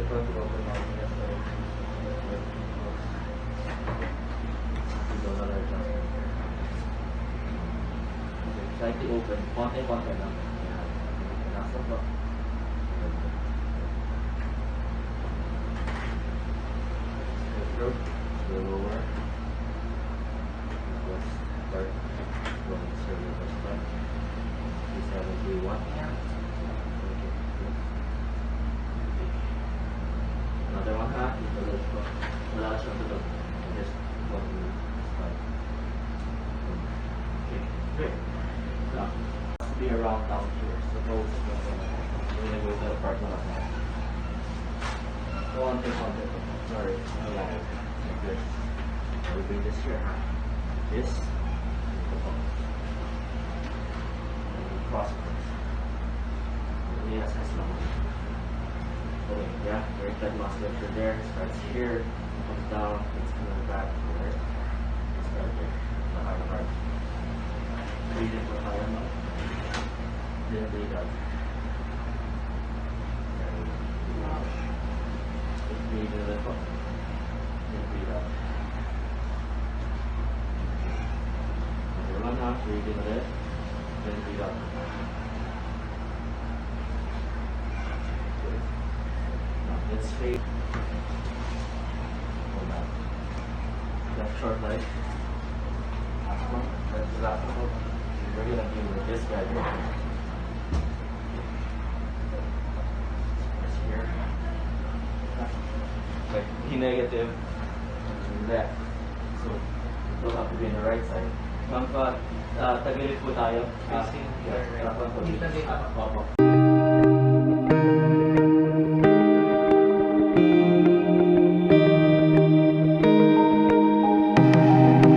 front to open now. Yes, so another adjustment. Okay, slightly open. Konti-konti lang. Yan. Nasa pa. Throat, the lower. Let's start going cervical spine. 371 here. Another one ha. Ito lang ito. Wala siyang tulog. Just one spine. Okay, great. Now, must be around down here. Suppose we're gonna go to the part na lang. One thing. Sorry, like this. We bring this here, this, and we cross it. Yes, that's not. Okay, yeah, very good musculature there. Starts here, comes down, it's coming back here. Start there, the higher part. Breathe in for higher mouth. Then breathe out. Breathe in the top. Then breathe out. Another one half, breathe in the left. Then breathe out. Good. Now let's fade. Hold on. Left short leg. Last one. That's the last one. We're gonna deal with this guy here. Here. Like negative left. So it will have to be on the right side. Tagilid po tayo. Facing right. Opo.